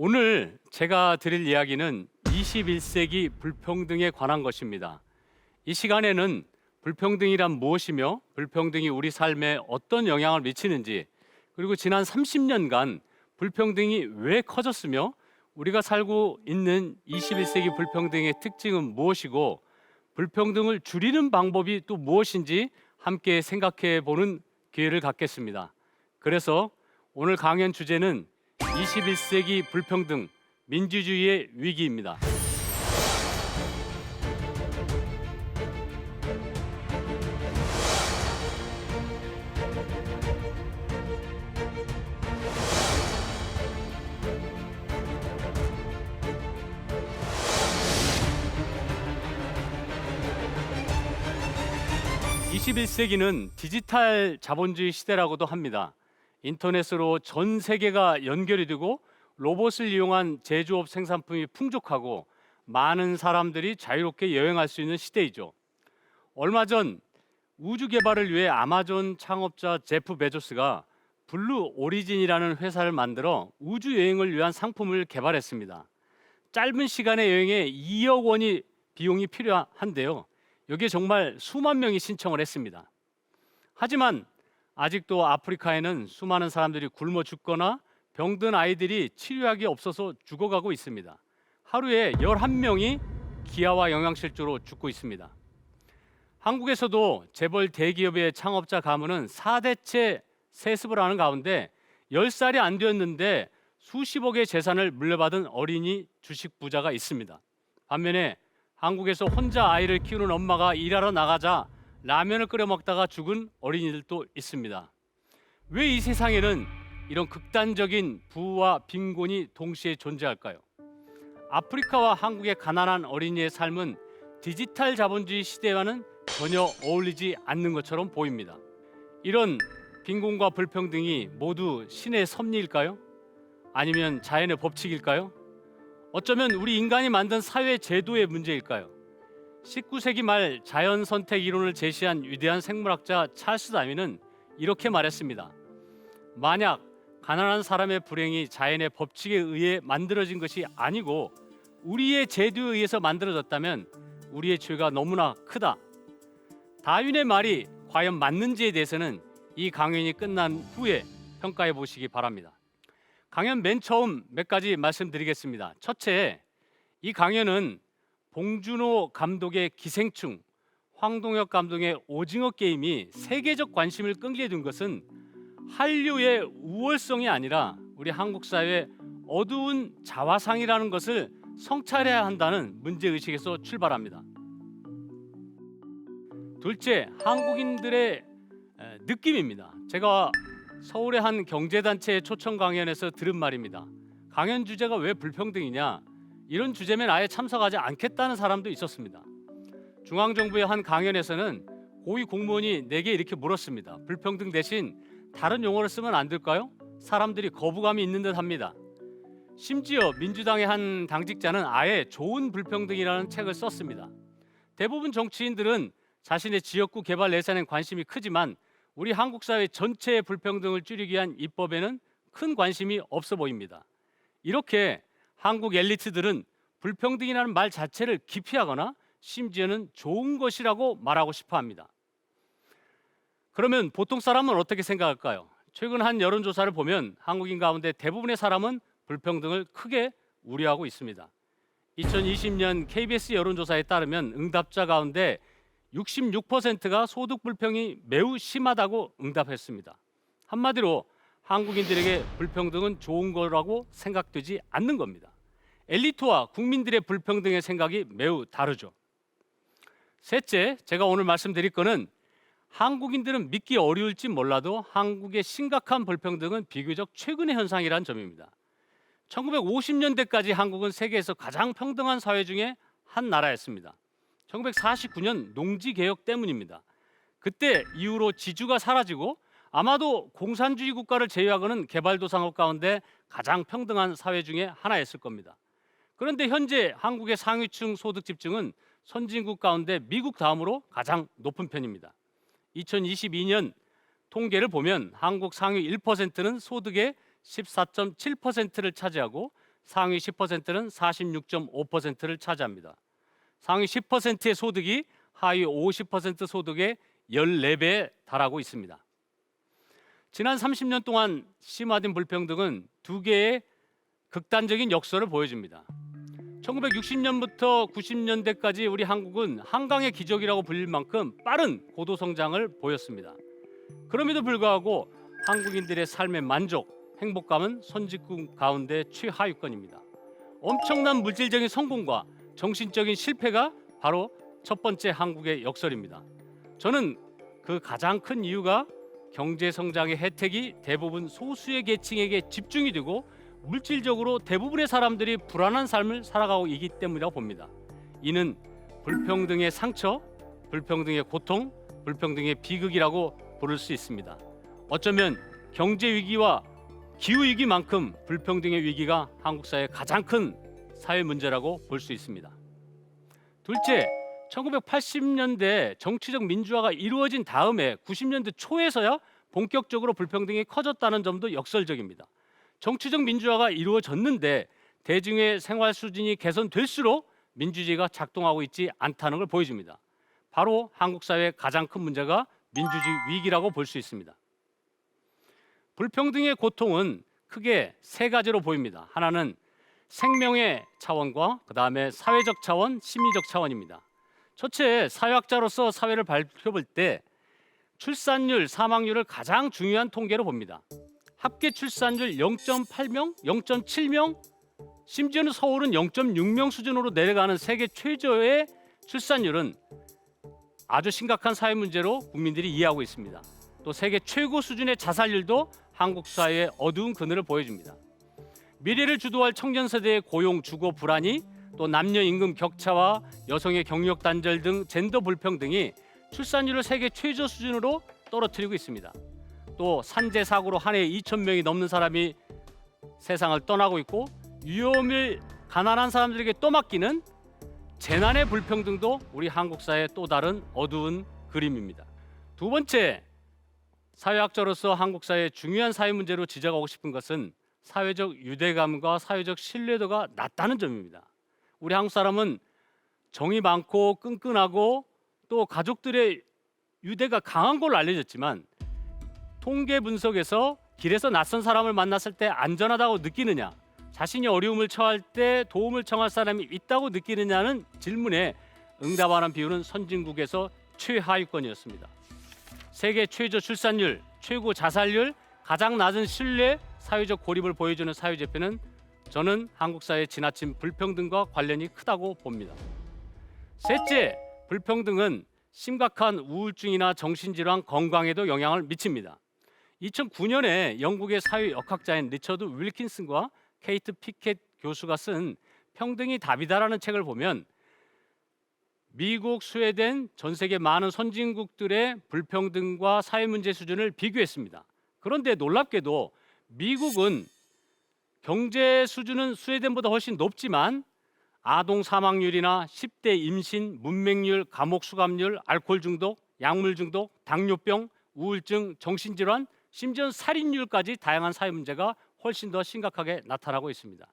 오늘 제가 드릴 이야기는 21세기 불평등에 관한 것입니다. 이 시간에는 불평등이란 무엇이며 불평등이 우리 삶에 어떤 영향을 미치는지, 그리고 지난 30년간 불평등이 왜 커졌으며 우리가 살고 있는 21세기 불평등의 특징은 무엇이고 불평등을 줄이는 방법이 또 무엇인지 함께 생각해 보는 기회를 갖겠습니다. 그래서 오늘 강연 주제는 21세기 불평등, 민주주의의 위기입니다. (21세기는) 디지털 자본주의 시대라고도 합니다. 인터넷으로 전 세계가 연결이 되고 로봇을 이용한 제조업 생산품이 풍족하고 많은 사람들이 자유롭게 여행할 수 있는 시대이죠. 얼마 전 우주 개발을 위해 아마존 창업자 제프 베조스가 블루 오리진이라는 회사를 만들어 우주 여행을 위한 상품을 개발했습니다. 짧은 시간의 여행에 2억 원이 비용이 필요한데요. 여기에 정말 수만 명이 신청을 했습니다. 하지만 아직도 아프리카에는 수많은 사람들이 굶어 죽거나 병든 아이들이 치료약이 없어서 죽어가고 있습니다. 하루에 11명이 기아와 영양실조로 죽고 있습니다. 한국에서도 재벌 대기업의 창업자 가문은 4대째 세습을 하는 가운데 10살이 안 되었는데 수십억의 재산을 물려받은 어린이 주식 부자가 있습니다. 반면에 한국에서 혼자 아이를 키우는 엄마가 일하러 나가자 라면을 끓여 먹다가 죽은 어린이들도 있습니다. 왜 이 세상에는 이런 극단적인 부와 빈곤이 동시에 존재할까요? 아프리카와 한국의 가난한 어린이의 삶은 디지털 자본주의 시대와는 전혀 어울리지 않는 것처럼 보입니다. 이런 빈곤과 불평등이 모두 신의 섭리일까요? 아니면 자연의 법칙일까요? 어쩌면 우리 인간이 만든 사회 제도의 문제일까요? 19세기 말 자연 선택 이론을 제시한 위대한 생물학자 찰스 다윈은 이렇게 말했습니다. 만약 가난한 사람의 불행이 자연의 법칙에 의해 만들어진 것이 아니고 우리의 제도에 의해서 만들어졌다면 우리의 죄가 너무나 크다. 다윈의 말이 과연 맞는지에 대해서는 이 강연이 끝난 후에 평가해 보시기 바랍니다. 강연 맨 처음 몇 가지 말씀드리겠습니다. 첫째, 이 강연은 봉준호 감독의 기생충, 황동혁 감독의 오징어 게임이 세계적 관심을 끌게 된 것은 한류의 우월성이 아니라 우리 한국 사회의 어두운 자화상이라는 것을 성찰해야 한다는 문제의식에서 출발합니다. 둘째, 한국인들의 느낌입니다. 제가 서울의 한 경제단체의 초청 강연에서 들은 말입니다. 강연 주제가 왜 불평등이냐? 이런 주제면 아예 참석하지 않겠다는 사람도 있었습니다. 중앙정부의 한 강연에서는 고위 공무원이 내게 이렇게 물었습니다. 불평등 대신 다른 용어를 쓰면 안 될까요? 사람들이 거부감이 있는 듯 합니다. 심지어 민주당의 한 당직자는 아예 좋은 불평등이라는 책을 썼습니다. 대부분 정치인들은 자신의 지역구 개발 예산에 관심이 크지만 우리 한국 사회 전체의 불평등을 줄이기 위한 입법에는 큰 관심이 없어 보입니다. 이렇게 한국 엘리트들은 불평등이라는 말 자체를 기피하거나 심지어는 좋은 것이라고 말하고 싶어 합니다. 그러면 보통 사람은 어떻게 생각할까요? 최근 한 여론조사를 보면 한국인 가운데 대부분의 사람은 불평등을 크게 우려하고 있습니다. 2020년 KBS 여론조사에 따르면 응답자 가운데 66%가 소득 불평이 매우 심하다고 응답했습니다. 한마디로 한국인들에게 불평등은 좋은 거라고 생각되지 않는 겁니다. 엘리트와 국민들의 불평등의 생각이 매우 다르죠. 셋째, 제가 오늘 말씀드릴 거는 한국인들은 믿기 어려울지 몰라도 한국의 심각한 불평등은 비교적 최근의 현상이라는 점입니다. 1950년대까지 한국은 세계에서 가장 평등한 사회 중에 한 나라였습니다. 1949년 농지개혁 때문입니다. 그때 이후로 지주가 사라지고 아마도 공산주의 국가를 제외하고는 개발도상국 가운데 가장 평등한 사회 중에 하나였을 겁니다. 그런데 현재 한국의 상위층 소득 집중은 선진국 가운데 미국 다음으로 가장 높은 편입니다. 2022년 통계를 보면 한국 상위 1%는 소득의 14.7%를 차지하고 상위 10%는 46.5%를 차지합니다. 상위 10%의 소득이 하위 50% 소득의 14배에 달하고 있습니다. 지난 30년 동안 심화된 불평등은 두 개의 극단적인 역설을 보여줍니다. 1960년부터 90년대까지 우리 한국은 한강의 기적이라고 불릴 만큼 빠른 고도 성장을 보였습니다. 그럼에도 불구하고 한국인들의 삶의 만족, 행복감은 선진국 가운데 최하위권입니다. 엄청난 물질적인 성공과 정신적인 실패가 바로 첫 번째 한국의 역설입니다. 저는 그 가장 큰 이유가 경제 성장의 혜택이 대부분 소수의 계층에게 집중이 되고 물질적으로 대부분의 사람들이 불안한 삶을 살아가고 있기 때문이라고 봅니다. 이는 불평등의 상처, 불평등의 고통, 불평등의 비극이라고 부를 수 있습니다. 어쩌면 경제 위기와 기후 위기만큼 불평등의 위기가 한국 사회의 가장 큰 사회 문제라고 볼 수 있습니다. 둘째, 1980년대 정치적 민주화가 이루어진 다음에 90년대 초에서야 본격적으로 불평등이 커졌다는 점도 역설적입니다. 정치적 민주화가 이루어졌는데 대중의 생활 수준이 개선될수록 민주주의가 작동하고 있지 않다는 걸 보여줍니다. 바로 한국 사회의 가장 큰 문제가 민주주의 위기라고 볼 수 있습니다. 불평등의 고통은 크게 세 가지로 보입니다. 하나는 생명의 차원과 그 다음에 사회적 차원, 심리적 차원입니다. 첫째, 사회학자로서 사회를 살펴볼 때 출산율, 사망률을 가장 중요한 통계로 봅니다. 합계 출산율 0.8명, 0.7명, 심지어는 서울은 0.6명 수준으로 내려가는 세계 최저의 출산율은 아주 심각한 사회 문제로 국민들이 이해하고 있습니다. 또 세계 최고 수준의 자살률도 한국 사회의 어두운 그늘을 보여줍니다. 미래를 주도할 청년 세대의 고용, 주거 불안이, 또 남녀 임금 격차와 여성의 경력 단절 등 젠더 불평등이 출산율을 세계 최저 수준으로 떨어뜨리고 있습니다. 또 산재 사고로 한 해에 2,000명이 넘는 사람이 세상을 떠나고 있고 위험을 가난한 사람들에게 떠맡기는 재난의 불평등도 우리 한국 사회의 또 다른 어두운 그림입니다. 두 번째, 사회학자로서 한국 사회의 중요한 사회 문제로 지적하고 싶은 것은 사회적 유대감과 사회적 신뢰도가 낮다는 점입니다. 우리 한국 사람은 정이 많고 끈끈하고 또 가족들의 유대가 강한 걸로 알려졌지만 통계 분석에서 길에서 낯선 사람을 만났을 때 안전하다고 느끼느냐, 자신이 어려움을 처할 때 도움을 청할 사람이 있다고 느끼느냐는 질문에 응답하는 비율은 선진국에서 최하위권이었습니다. 세계 최저 출산율, 최고 자살률, 가장 낮은 신뢰, 사회적 고립을 보여주는 사회제표는 저는 한국 사회의 지나친 불평등과 관련이 크다고 봅니다. 셋째, 불평등은 심각한 우울증이나 정신질환 건강에도 영향을 미칩니다. 2009년에 영국의 사회역학자인 리처드 윌킨슨과 케이트 피켓 교수가 쓴 평등이 답이다라는 책을 보면 미국, 스웨덴, 전 세계 많은 선진국들의 불평등과 사회 문제 수준을 비교했습니다. 그런데 놀랍게도 미국은 경제 수준은 스웨덴보다 훨씬 높지만 아동 사망률이나 10대 임신, 문맹률, 감옥 수감률, 알코올 중독, 약물 중독, 당뇨병, 우울증, 정신질환, 심지어 살인율까지 다양한 사회 문제가 훨씬 더 심각하게 나타나고 있습니다.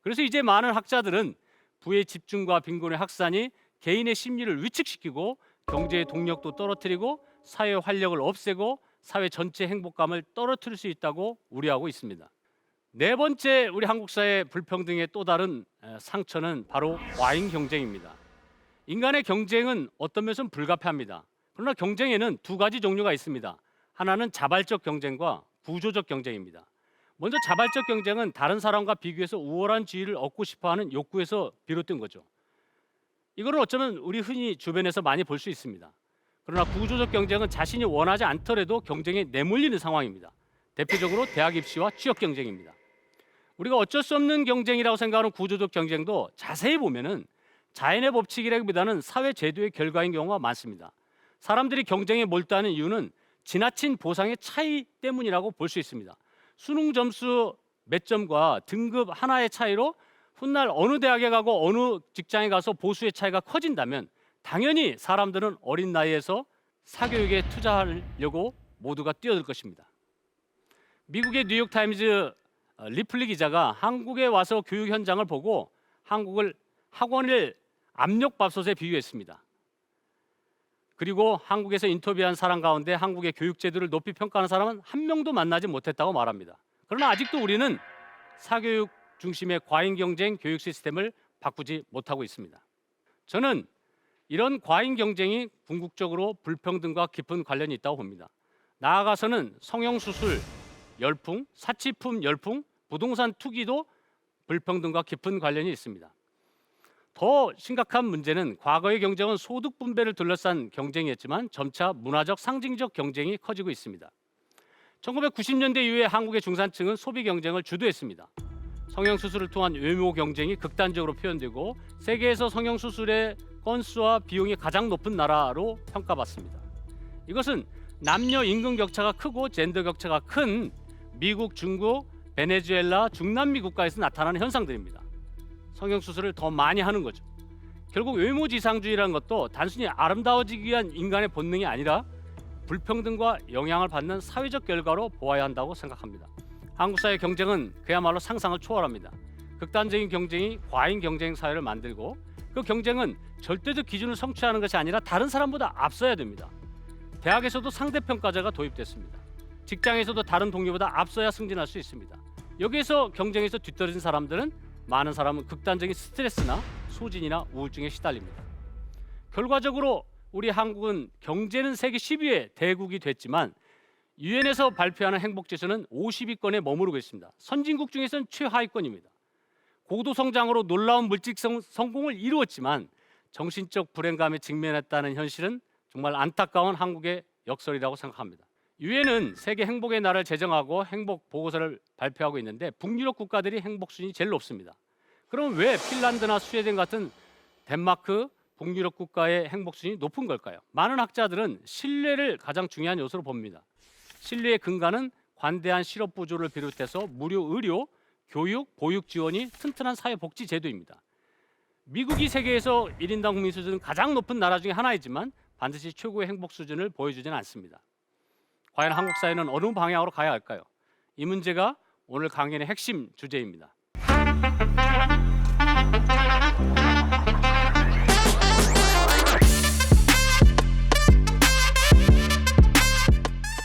그래서 이제 많은 학자들은 부의 집중과 빈곤의 확산이 개인의 심리를 위축시키고 경제의 동력도 떨어뜨리고 사회 활력을 없애고 사회 전체 행복감을 떨어뜨릴 수 있다고 우려하고 있습니다. 네 번째, 우리 한국 사회 불평등의 또 다른 상처는 바로 과잉 경쟁입니다. 인간의 경쟁은 어떤 면에서는 불가피합니다. 그러나 경쟁에는 두 가지 종류가 있습니다. 하나는 자발적 경쟁과 구조적 경쟁입니다. 먼저 자발적 경쟁은 다른 사람과 비교해서 우월한 지위를 얻고 싶어하는 욕구에서 비롯된 거죠. 이거를 어쩌면 우리 흔히 주변에서 많이 볼 수 있습니다. 그러나 구조적 경쟁은 자신이 원하지 않더라도 경쟁에 내몰리는 상황입니다. 대표적으로 대학 입시와 취업 경쟁입니다. 우리가 어쩔 수 없는 경쟁이라고 생각하는 구조적 경쟁도 자세히 보면은 자연의 법칙이라기보다는 사회 제도의 결과인 경우가 많습니다. 사람들이 경쟁에 몰두하는 이유는 지나친 보상의 차이 때문이라고 볼 수 있습니다. 수능 점수 몇 점과 등급 하나의 차이로 훗날 어느 대학에 가고 어느 직장에 가서 보수의 차이가 커진다면 당연히 사람들은 어린 나이에서 사교육에 투자하려고 모두가 뛰어들 것입니다. 미국의 뉴욕타임즈 리플리 기자가 한국에 와서 교육 현장을 보고 한국을 학원을 압력밥솥에 비유했습니다. 그리고 한국에서 인터뷰한 사람 가운데 한국의 교육 제도를 높이 평가하는 사람은 한 명도 만나지 못했다고 말합니다. 그러나 아직도 우리는 사교육 중심의 과잉 경쟁 교육 시스템을 바꾸지 못하고 있습니다. 저는 이런 과잉 경쟁이 궁극적으로 불평등과 깊은 관련이 있다고 봅니다. 나아가서는 성형수술 열풍, 사치품 열풍, 부동산 투기도 불평등과 깊은 관련이 있습니다. 더 심각한 문제는 과거의 경쟁은 소득 분배를 둘러싼 경쟁이었지만 점차 문화적 상징적 경쟁이 커지고 있습니다. 1990년대 이후에 한국의 중산층은 소비 경쟁을 주도했습니다. 성형수술을 통한 외모 경쟁이 극단적으로 표현되고 세계에서 성형수술의 건수와 비용이 가장 높은 나라로 평가받습니다. 이것은 남녀 임금 격차가 크고 젠더 격차가 큰 미국, 중국, 베네수엘라, 중남미 국가에서 나타나는 현상들입니다. 성형수술을 더 많이 하는 거죠. 결국 외모지상주의라는 것도 단순히 아름다워지기 위한 인간의 본능이 아니라 불평등과 영향을 받는 사회적 결과로 보아야 한다고 생각합니다. 한국 사회 경쟁은 그야말로 상상을 초월합니다. 극단적인 경쟁이 과잉 경쟁 사회를 만들고 그 경쟁은 절대적 기준을 성취하는 것이 아니라 다른 사람보다 앞서야 됩니다. 대학에서도 상대평가제가 도입됐습니다. 직장에서도 다른 동료보다 앞서야 승진할 수 있습니다. 여기에서 경쟁에서 뒤떨어진 사람들은 많은 사람은 극단적인 스트레스나 소진이나 우울증에 시달립니다. 결과적으로 우리 한국은 경제는 세계 10위의 대국이 됐지만 유엔에서 발표하는 행복지수는 50위권에 머무르고 있습니다. 선진국 중에서는 최하위권입니다. 고도 성장으로 놀라운 물질 성공을 이루었지만 정신적 불행감에 직면했다는 현실은 정말 안타까운 한국의 역설이라고 생각합니다. 유엔은 세계 행복의 날을 제정하고 행복 보고서를 발표하고 있는데 북유럽 국가들이 행복 순위 제일 높습니다. 그럼 왜 핀란드나 스웨덴 같은 덴마크, 북유럽 국가의 행복 순위 높은 걸까요? 많은 학자들은 신뢰를 가장 중요한 요소로 봅니다. 신뢰의 근간은 관대한 실업 부조를 비롯해서 무료 의료, 교육, 보육 지원이 튼튼한 사회복지 제도입니다. 미국이 세계에서 1인당 국민 수준은 가장 높은 나라 중에 하나이지만 반드시 최고의 행복 수준을 보여주지는 않습니다. 과연 한국 사회는 어느 방향으로 가야 할까요? 이 문제가 오늘 강연의 핵심 주제입니다.